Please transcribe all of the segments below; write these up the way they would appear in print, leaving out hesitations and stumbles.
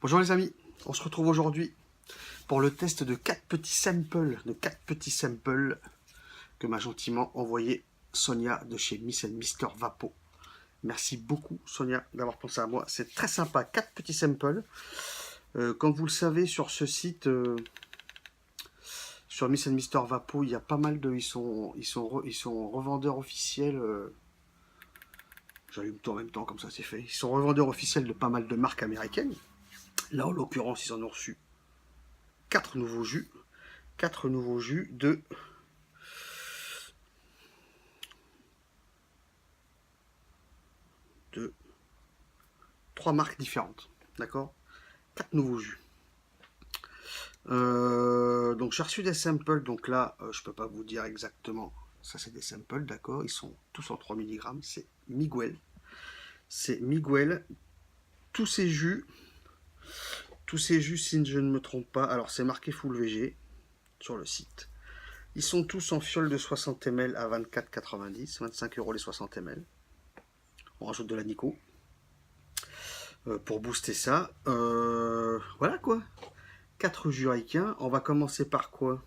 Bonjour les amis, on se retrouve aujourd'hui pour le test de 4 petits samples que m'a gentiment envoyé Sonia de chez Miss & Mister Vapo. Merci beaucoup Sonia d'avoir pensé à moi, c'est très sympa, 4 petits samples. Comme vous le savez sur ce site, sur Miss & Mister Vapo, il y a pas mal de... Ils sont revendeurs officiels... J'allume tout en même temps comme ça c'est fait. Ils sont revendeurs officiels de pas mal de marques américaines. Là en l'occurrence ils en ont reçu 4 nouveaux jus. 4 nouveaux jus de trois marques différentes. D'accord, 4 nouveaux jus. Donc j'ai reçu des samples. Donc là, je peux pas vous dire exactement. Ça, c'est des samples, d'accord. Ils sont tous en 3 mg. C'est Miguel. C'est Miguel. Tous ces jus, si je ne me trompe pas, alors c'est marqué Full VG sur le site. Ils sont tous en fiole de 60 ml à 24,90, 25 € les 60 ml. On rajoute de la Nico pour booster ça. Voilà quoi. 4 jus ricains. On va commencer par quoi?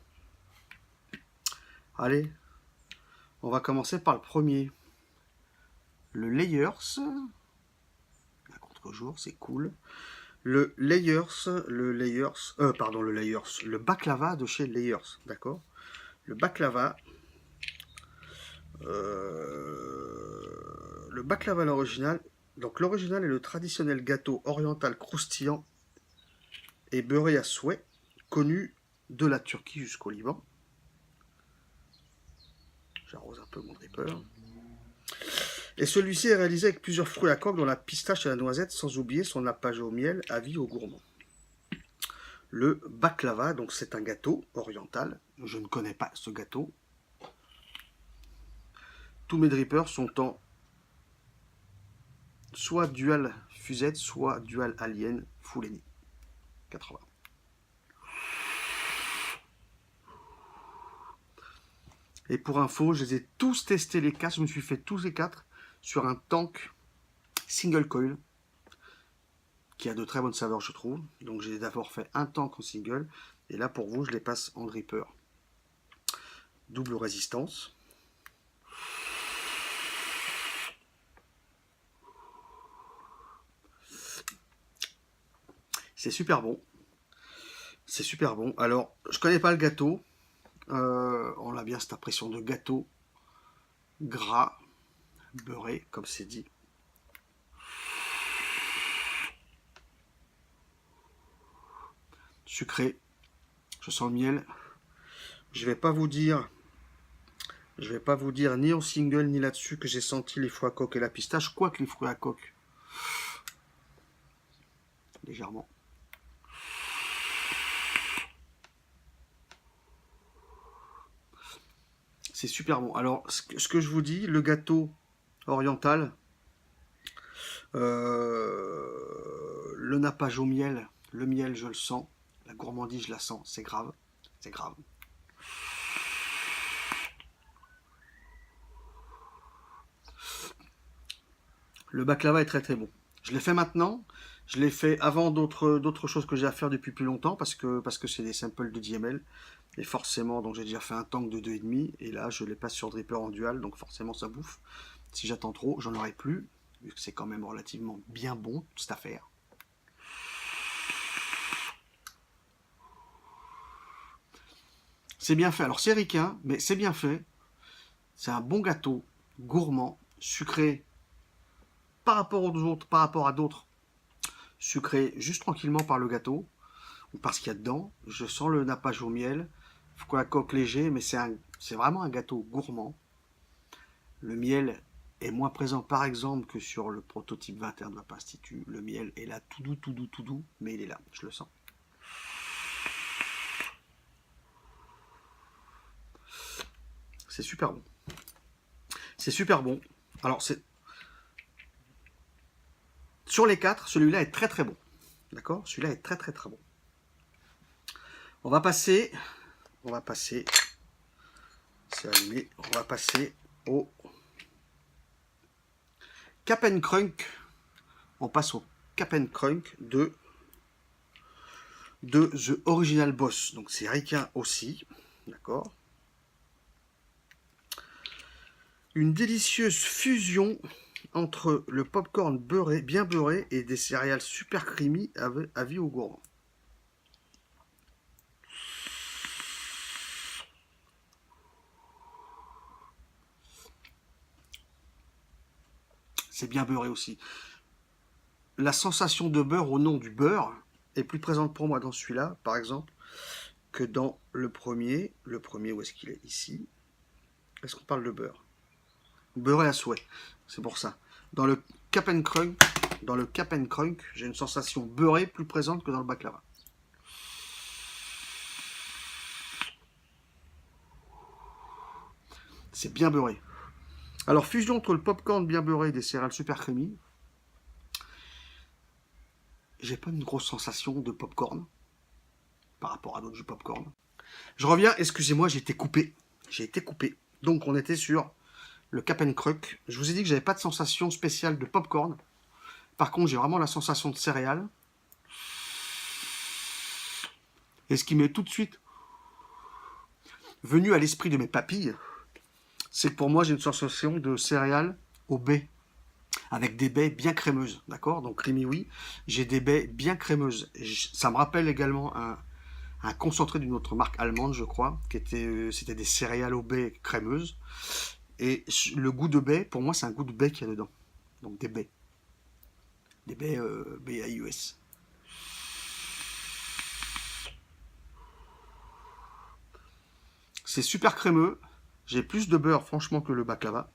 Allez, on va commencer par le premier. Le Layers. À contre-jour, c'est cool. Le Baklava de chez Layers, d'accord. Le Baklava. Le Baklava, l'original. Donc l'original est le traditionnel gâteau oriental croustillant et beurré à souhait, connu de la Turquie jusqu'au Liban. J'arrose un peu mon dripper. Et celui-ci est réalisé avec plusieurs fruits à coque, dont la pistache et la noisette, sans oublier son nappage au miel, avis aux gourmands. Le baklava, donc c'est un gâteau oriental. Je ne connais pas ce gâteau. Tous mes drippers sont en soit dual fusette, soit dual alien full eni 80. Et pour info, je les ai tous testés les 4. Je me suis fait tous les 4 sur un tank single coil qui a de très bonnes saveurs, je trouve. Donc j'ai d'abord fait un tank en single, et là pour vous je les passe en dripper. Double résistance. C'est super bon. C'est super bon. Alors, je connais pas le gâteau. On a bien cette impression de gâteau gras, beurré, comme c'est dit. Sucré. Je sens le miel. Je vais pas vous dire ni en single ni là-dessus que j'ai senti les fruits à coque et la pistache, quoique les fruits à coque légèrement. C'est super bon. Alors, ce que je vous dis, le gâteau oriental, le nappage au miel, le miel, je le sens. La gourmandise, je la sens. C'est grave. C'est grave. Le baklava est très très bon. Je l'ai fait maintenant. Je l'ai fait avant d'autres choses que j'ai à faire depuis plus longtemps parce que c'est des samples de 10 ml. Et forcément, donc j'ai déjà fait un tank de 2,5. Et là, je les passe sur dripper en dual. Donc forcément, ça bouffe. Si j'attends trop, j'en aurai plus. Vu que c'est quand même relativement bien bon, cette affaire. C'est bien fait. Alors c'est ricain, mais c'est bien fait. C'est un bon gâteau, gourmand, sucré par rapport aux autres, par rapport à d'autres. Sucré juste tranquillement par le gâteau ou par ce qu'il y a dedans. Je sens le nappage au miel, la coque léger, mais c'est vraiment un gâteau gourmand. Le miel est moins présent par exemple que sur le prototype 21 de Vapin Institut. Le miel est là tout doux, tout doux, tout doux, mais il est là, je le sens. C'est super bon. C'est super bon. Alors, sur les 4, celui-là est très très bon. D'accord? Celui-là est très très très bon. On va passer, c'est allumé, on va passer au Cap & Crunk. On passe au Cap & Crunk de de The Original Boss. Donc c'est ricain aussi, d'accord. Une délicieuse fusion entre le popcorn beurré, bien beurré et des céréales super creamy à vie au gourmand. C'est bien beurré aussi. La sensation de beurre au nom du beurre est plus présente pour moi dans celui-là, par exemple, que dans le premier. Le premier, où est-ce qu'il est? Ici. Est-ce qu'on parle de beurre? Beurré à souhait, c'est pour ça. Dans le Cap'n Crunk, j'ai une sensation beurrée plus présente que dans le baklava. C'est bien beurré. Alors, fusion entre le popcorn bien beurré et des céréales super creamy, j'ai pas une grosse sensation de popcorn par rapport à d'autres jus popcorn. Je reviens, excusez-moi, j'ai été coupé. Donc, on était sur le Cap'n Crunk. Je vous ai dit que j'avais pas de sensation spéciale de popcorn. Par contre, j'ai vraiment la sensation de céréales. Et ce qui m'est tout de suite venu à l'esprit de mes papilles, c'est que pour moi, j'ai une sensation de céréales au baies, avec des baies bien crémeuses, d'accord? Donc creamy, oui, j'ai des baies bien crémeuses. Ça me rappelle également un concentré d'une autre marque allemande, je crois, c'était des céréales au baies crémeuses. Et le goût de baie, pour moi, c'est un goût de baie qu'il y a dedans. Donc des baies. Des baies B-A-I-E-S. C'est super crémeux. J'ai plus de beurre, franchement, que le baklava.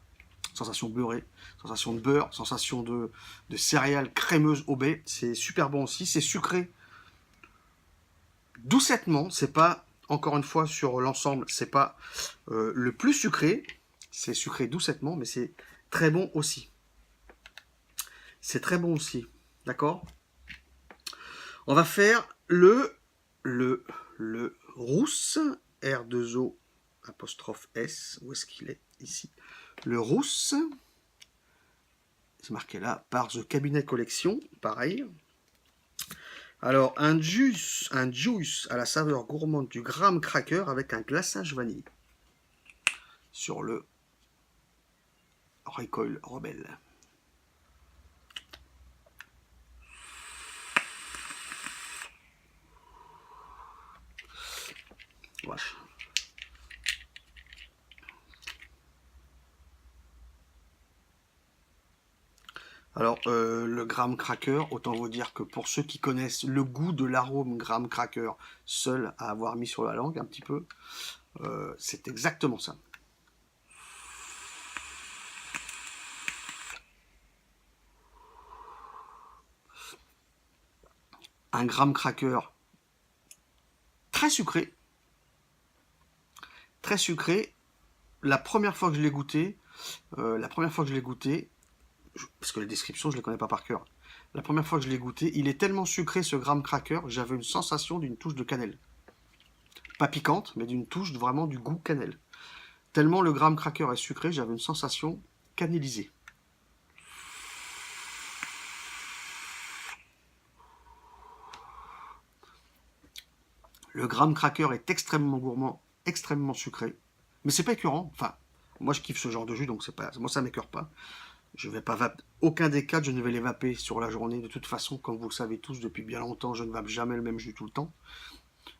Sensation beurrée, sensation de beurre, sensation de céréales crémeuses au baies. C'est super bon aussi. C'est sucré doucettement. C'est pas, encore une fois, sur l'ensemble, c'est pas le plus sucré. C'est sucré doucettement, mais c'est très bon aussi. C'est très bon aussi. D'accord? On va faire le rousse, R2O apostrophe S. Où est-ce qu'il est? Ici. Le rousse. C'est marqué là, par The Cabinet Collection, pareil. Alors, un juice à la saveur gourmande du graham cracker avec un glaçage vanille. Sur le Recoil Rebelle. Voilà. Alors, le graham cracker, autant vous dire que pour ceux qui connaissent le goût de l'arôme graham cracker, seul à avoir mis sur la langue un petit peu, c'est exactement ça. Un graham cracker très sucré. Très sucré. La première fois que je l'ai goûté, parce que les descriptions, je ne les connais pas par cœur. La première fois que je l'ai goûté, il est tellement sucré ce graham cracker, j'avais une sensation d'une touche de cannelle. Pas piquante, mais d'une touche vraiment du goût cannelle. Tellement le graham cracker est sucré, j'avais une sensation cannelisée. Le graham cracker est extrêmement gourmand, extrêmement sucré, mais c'est pas écœurant. Enfin, moi je kiffe ce genre de jus, donc c'est pas, moi ça m'écœure pas. Je vais pas vaper. Aucun des quatre, je ne vais les vaper sur la journée. De toute façon, comme vous le savez tous, depuis bien longtemps, je ne vape jamais le même jus tout le temps.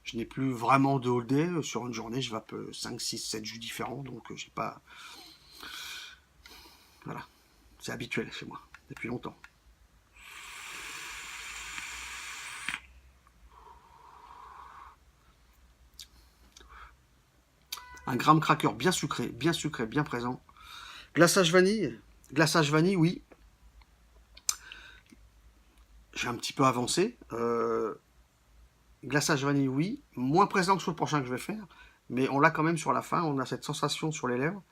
Je n'ai plus vraiment de all day. Sur une journée, je vape 5, 6, 7 jus différents. Donc, j'ai pas. Voilà. C'est habituel chez moi, depuis longtemps. Un graham cracker bien sucré, bien présent. Glaçage vanille. Glaçage vanille, oui. J'ai un petit peu avancé. Glaçage vanille, oui. Moins présent que sur le prochain que je vais faire. Mais on l'a quand même sur la fin. On a cette sensation sur les lèvres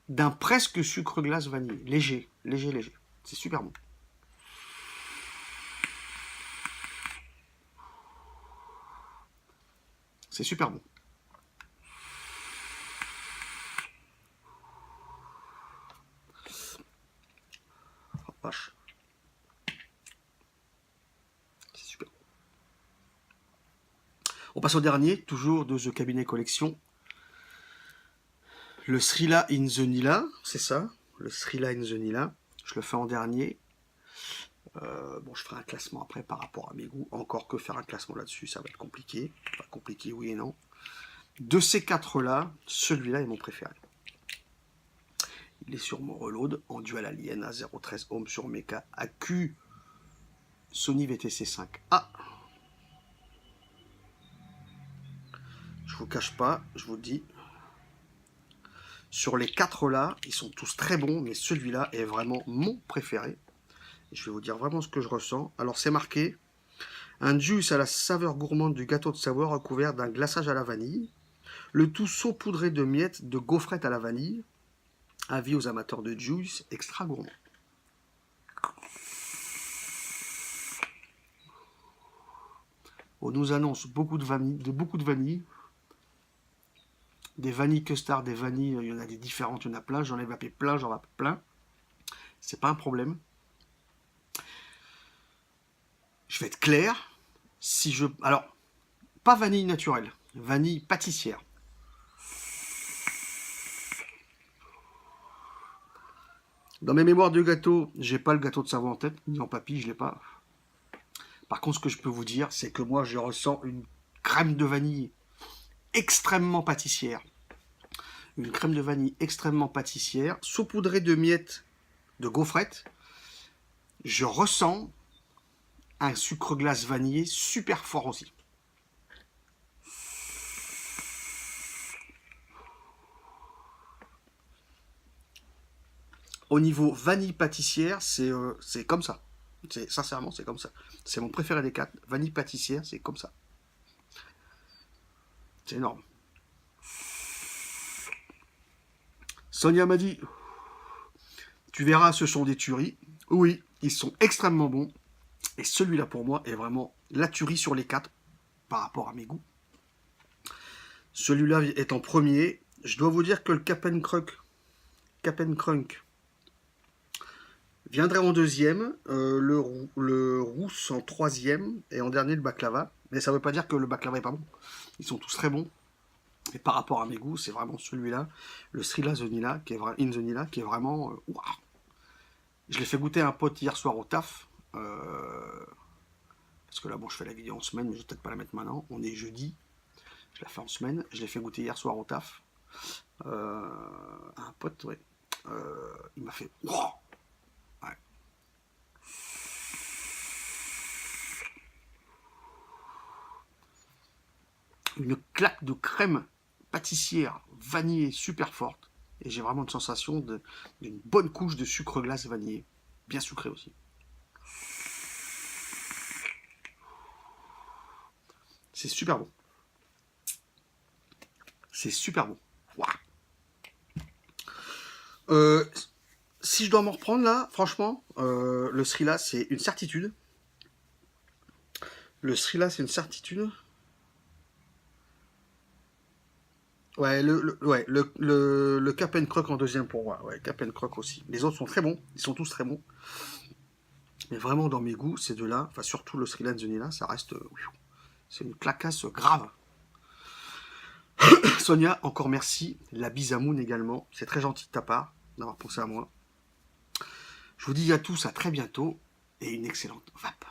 d'un presque sucre glace vanille. Léger, léger, léger. C'est super bon. C'est super bon. Oh, vache. C'est super. On passe au dernier, toujours de The Cabinet Collection. Le Srila in the Nila, c'est ça, le Srila in the Nila. Je le fais en dernier. Bon, je ferai un classement après par rapport à mes goûts. Encore que faire un classement là-dessus, ça va être compliqué. Pas compliqué, oui et non. De ces quatre-là, celui-là est mon préféré. Il est sur mon reload en dual alien à 0.13 ohm sur Mecha AQ Sony VTC 5A. Je vous cache pas, je vous dis. Sur les quatre là, ils sont tous très bons, mais celui-là est vraiment mon préféré. Et je vais vous dire vraiment ce que je ressens. Alors c'est marqué un juice à la saveur gourmande du gâteau de Savoie recouvert d'un glaçage à la vanille. Le tout saupoudré de miettes de gaufrettes à la vanille. Avis aux amateurs de juice extra gourmand. On nous annonce beaucoup de vanille. Des vanilles custard, des vanilles, il y en a des différentes, il y en a plein. J'en ai vapé plein, j'en vape plein. C'est pas un problème. Je vais être clair. Alors, pas vanille naturelle, vanille pâtissière. Dans mes mémoires de gâteau, j'ai pas le gâteau de Savoie en tête, ni en papy, je l'ai pas. Par contre, ce que je peux vous dire, c'est que moi, je ressens une crème de vanille extrêmement pâtissière. Une crème de vanille extrêmement pâtissière, saupoudrée de miettes de gaufrettes. Je ressens un sucre glace vanillé super fort aussi. Au niveau vanille pâtissière, c'est comme ça. Sincèrement, c'est comme ça. C'est mon préféré des quatre. Vanille pâtissière, c'est comme ça. C'est énorme. Sonia m'a dit, tu verras, ce sont des tueries. Oui, ils sont extrêmement bons. Et celui-là, pour moi, est vraiment la tuerie sur les quatre par rapport à mes goûts. Celui-là est en premier. Je dois vous dire que le Cap'n Crunk viendrait en deuxième, le rousse en troisième, et en dernier le baklava. Mais ça ne veut pas dire que le baklava est pas bon. Ils sont tous très bons. Et par rapport à mes goûts, c'est vraiment celui-là, le Srila in the Nila, qui est vraiment... Wow. Je l'ai fait goûter à un pote hier soir au taf. Parce que là, bon, je fais la vidéo en semaine, mais je vais peut-être pas la mettre maintenant. On est jeudi. Je la fais en semaine. Je l'ai fait goûter hier soir au taf. Un pote, ouais. Il m'a fait... Wow. Ouais. Une claque de crème pâtissière vanillée super forte. Et j'ai vraiment une sensation d'une bonne couche de sucre glace vanillé. Bien sucré aussi. C'est super bon. C'est super bon. Wow. Si je dois m'en reprendre là, franchement, le Srila, c'est une certitude. Le Srila, c'est une certitude. Ouais, le Cap'n Crunk en deuxième pour moi. Ouais, Cap'n Crunk aussi. Les autres sont très bons. Ils sont tous très bons. Mais vraiment, dans mes goûts, ces deux-là, enfin surtout le Srila and the Nila, ça reste... c'est une clacasse grave. Sonia, encore merci. La bise à Moon également. C'est très gentil de ta part d'avoir pensé à moi. Je vous dis à tous à très bientôt et une excellente vape.